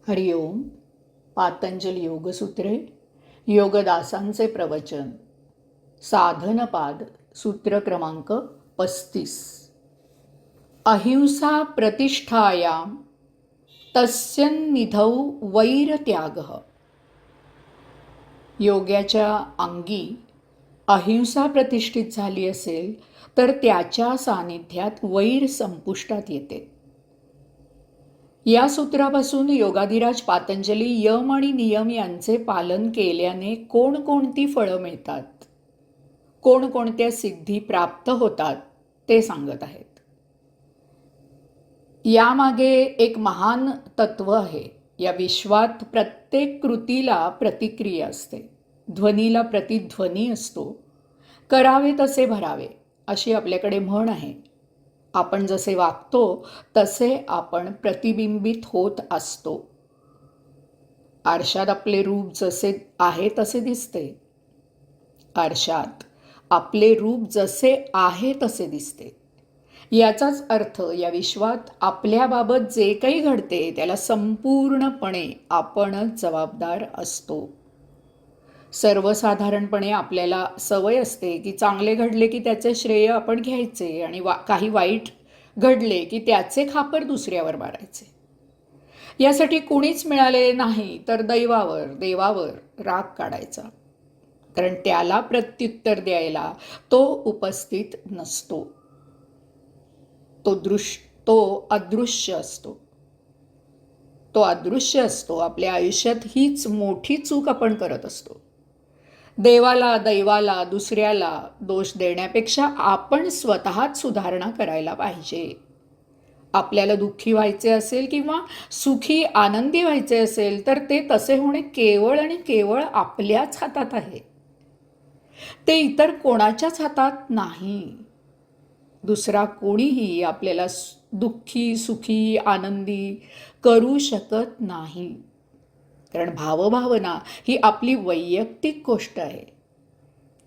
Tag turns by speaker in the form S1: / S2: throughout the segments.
S1: हरिओम. पातंजल योगसूत्रे, योगदासांचे प्रवचन, साधनपाद, सूत्र क्रमांक 35. अहिंसा प्रतिष्ठायां तस्यन्निधौ वैरत्यागः. योग्याच्या अंगी अहिंसा प्रतिष्ठित झाली असेल तर त्याच्या सानिध्यात वैर संपुष्टात येते. या सूत्रापासून योगाधिराज पातंजली यम आणि नियम यांचे पालन केल्याने कोणकोणती फळं मिळतात, कोणकोणत्या सिद्धी प्राप्त होतात ते सांगत आहेत. यामागे एक महान तत्व आहे. या विश्वात प्रत्येक कृतीला प्रतिक्रिया असते, ध्वनीला प्रतिध्वनी असतो. करावे तसे भरावे अशी आपल्याकडे म्हण आहे. आपण जसे वागतो तसे आपण प्रतिबिंबित होत असतो. आरशात आपले रूप जसे आहे तसे दिसते. आरशात आपले रूप जसे आहे तसे दिसते. याचाच अर्थ या विश्वात आपल्याबाबत जे काही घडते त्याला संपूर्णपणे आपणच जबाबदार असतो. सर्वसाधारणपणे आपल्याला सवय असते की चांगले घडले की त्याचे श्रेय आपण घ्यायचे आणि काही वाईट घडले की त्याचे खापर दुसऱ्यावर मारायचे. यासाठी कुणीच मिळाले नाही तर देवावर राग काढायचा, कारण त्याला प्रत्युत्तर द्यायला तो उपस्थित नसतो. तो अदृश्य असतो. आपल्या आयुष्यात हीच मोठी चूक आपण करत असतो. दैवाला दुसऱ्याला दोष देण्यापेक्षा आपण स्वतःच सुधारणा करायला पाहिजे. आपल्याला दुःखी व्हायचे असेल किंवा सुखी आनंदी व्हायचे असेल तर ते तसे होणे केवळ आणि केवळ आपल्याच हातात आहे. ते इतर कोणाच्याच हातात नाही. दुसरा कोणीही आपल्याला दुःखी, सुखी, आनंदी करू शकत नाही. कारण भावभावना ही आपली वैयक्तिक गोष्ट आहे.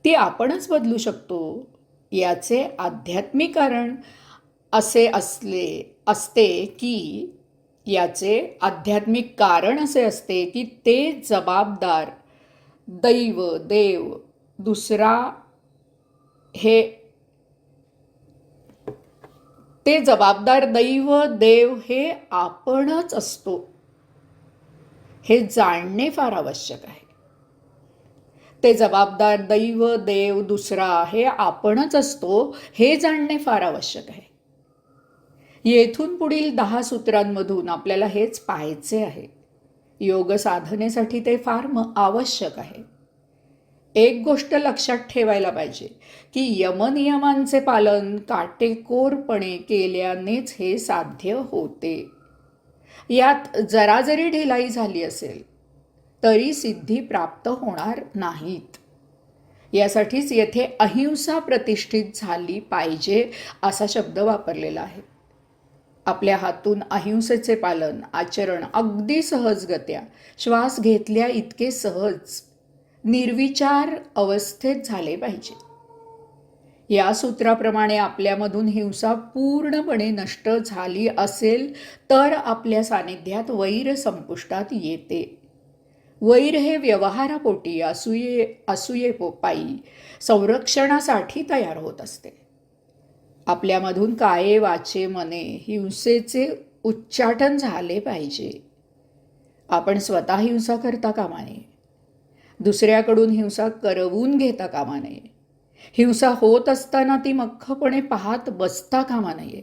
S1: ती आपणच बदलू शकतो. याचे आध्यात्मिक कारण असे असते की ते जबाबदार देव दुसरा हे ते जबाबदार देव हे आपणच असतो हे जाणणे फार आवश्यक आहे. ते जबाबदार देव दुसरा हे आपणच असतो हे जाणणे फार आवश्यक आहे. येथून पुढील 10 सूत्रांमधून आपल्याला हेच पाहायचे आहे. योग साधनेसाठी ते फार आवश्यक आहे. एक गोष्ट लक्षात ठेवायला पाहिजे की यमनियमांचे पालन काटेकोरपणे केल्यानेच हे साध्य होते. यात जरा जरी ढिलाई झाली असेल तरी सिद्धी प्राप्त होणार नाहीत. यासाठीच येथे अहिंसा प्रतिष्ठित झाली पाहिजे असा शब्द वापरलेला आहे. आपल्या हातून अहिंसेचे पालन आचरण अगदी सहजगत्या, श्वास घेतल्या इतके सहज, निर्विचार अवस्थेत झाले पाहिजे. या सूत्राप्रमाणे आपल्यामधून हिंसा पूर्णपणे नष्ट झाली असेल तर आपल्या सानिध्यात वैर संपुष्टात येते. वैर हे व्यवहारापोटी असूयेपायी संरक्षणासाठी तयार होत असते. आपल्यामधून काये वाचे मने हिंसेचे उच्चाटन झाले पाहिजे. आपण स्वतः हिंसा करता कामा नये. दुसऱ्याकडून हिंसा करवून घेता कामा नये. हिंसा होत असताना ती मख्खपणे पाहत बसता कामा नये.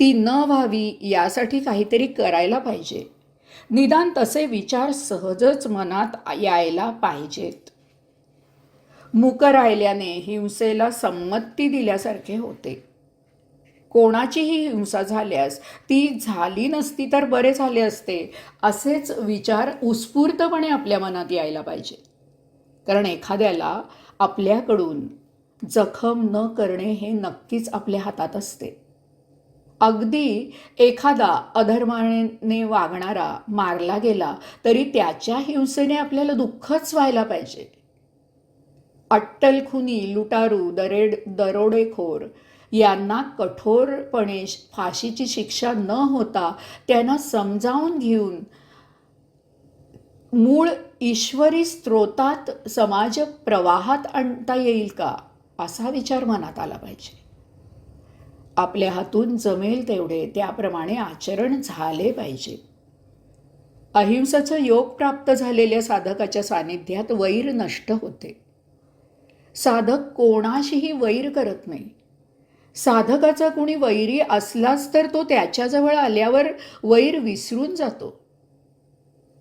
S1: ती न व्हावी यासाठी काहीतरी करायला पाहिजे. निदान तसे विचार सहजच मनात यायला पाहिजेत. मूक राहिल्याने हिंसेला संमती दिल्यासारखे होते. कोणाचीही हिंसा झाल्यास ती झाली नसती तर बरे झाले असते असेच विचार उत्स्फूर्तपणे आपल्या मनात यायला पाहिजे. कारण एखाद्याला आपल्याकडून जखम न करणे हे नक्कीच आपल्या हातात असते. अगदी एखादा अधर्माने वागणारा मारला गेला तरी त्याच्या हिंसेने आपल्याला दुःखच व्हायला पाहिजे. अट्टल खुनी, लुटारू, दरोडेखोर यांना कठोरपणे फाशीची शिक्षा न होता त्यांना समजावून घेऊन मूळ ईश्वरी स्रोतात समाज प्रवाहात आणता येईल का, असा विचार मनात आला पाहिजे. आपल्या हातून जमेल तेवढे त्याप्रमाणे आचरण झाले पाहिजे. अहिंसेचं योग प्राप्त झालेल्या साधकाच्या सानिध्यात वैर नष्ट होते. साधक कोणाशीही वैर करत नाही. साधकाचा कुणी वैरी असलाच तर तो त्याच्याजवळ आल्यावर वैर विसरून जातो.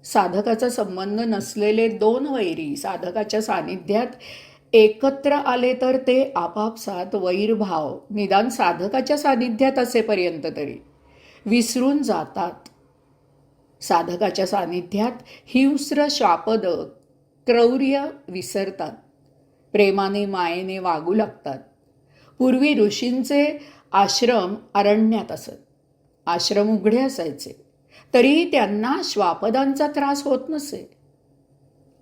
S1: साधकाचा संबंध नसलेले दोन वैरी साधकाच्या सानिध्यात एकत्र आले तर ते आपापसात वैरभाव निदान साधकाच्या सानिध्यात असेपर्यंत तरी विसरून जातात. साधकाच्या सानिध्यात हिंस्र शापद क्रौर्य विसरतात. प्रेमाने मायेने वागू लागतात. पूर्वी ऋषींचे आश्रम अरण्यात असत. आश्रम उघडे असायचे तरीही त्यांना श्वापदांचा त्रास होत नसे.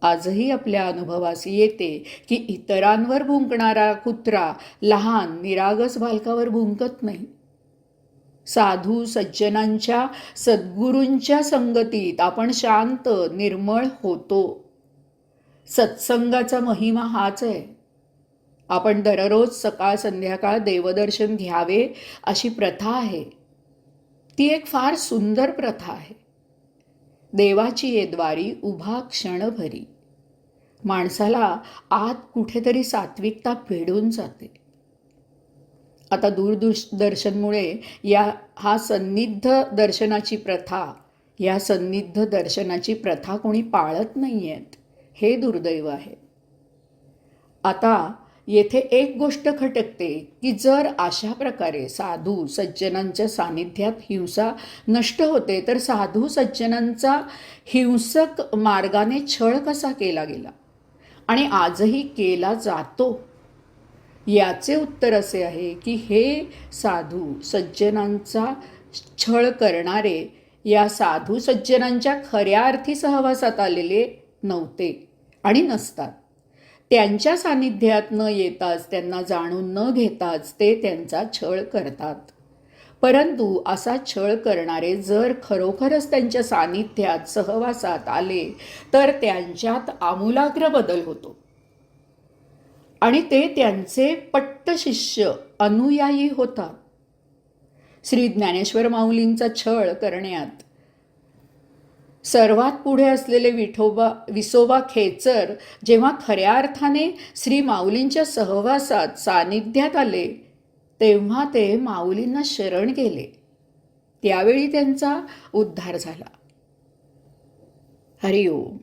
S1: आजही आपल्या अनुभवास येते की इतरांवर भुंकणारा कुत्रा लहान निरागस बालकावर भुंकत नाही. साधू सज्जनांच्या सद्गुरूंच्या संगतीत आपण शांत निर्मळ होतो. सत्संगाचा महिमा हाच आहे. आपण दररोज सकाळ संध्याकाळ देवदर्शन घ्यावे अशी प्रथा आहे. ती एक फार सुंदर प्रथा आहे. देवाची ये द्वारी उभा क्षणभरी. माणसाला आत कुठेतरी सात्विकता भेडून जाते. आता दूरदर्शनमुळे हा सन्निध दर्शनाची प्रथा कोणी पाळत नाही आहेत. हे दुर्दैव आहे. आता येथे एक गोष्ट खटकते की जर अशा प्रकारे साधू सज्जनांच्या सानिध्यात हिंसा नष्ट होते तर साधू सज्जनांचा हिंसक मार्गाने छळ कसा केला गेला आणि आजही केला जातो, याचे उत्तर असे आहे की हे साधू सज्जनांचा छळ करणारे या साधू सज्जनांच्या खऱ्या अर्थी सहवासात आलेले नव्हते आणि नसतात. त्यांच्या सानिध्यात न येताच त्यांना जाणून न घेताच ते त्यांचा छळ करतात. परंतु असा छळ करणारे जर खरोखरच त्यांच्या सानिध्यात सहवासात आले तर त्यांच्यात आमूलाग्र बदल होतो आणि ते त्यांचे पट्टशिष्य अनुयायी होतात. श्री ज्ञानेश्वर माऊलींचा छळ करण्यात सर्वात पुढे असलेले विसोबा खेचर जेव्हा खऱ्या अर्थाने श्री माऊलींच्या सहवासात सानिध्यात आले तेव्हा ते माऊलींना शरण गेले. त्यावेळी त्यांचा उद्धार झाला. हरिओम.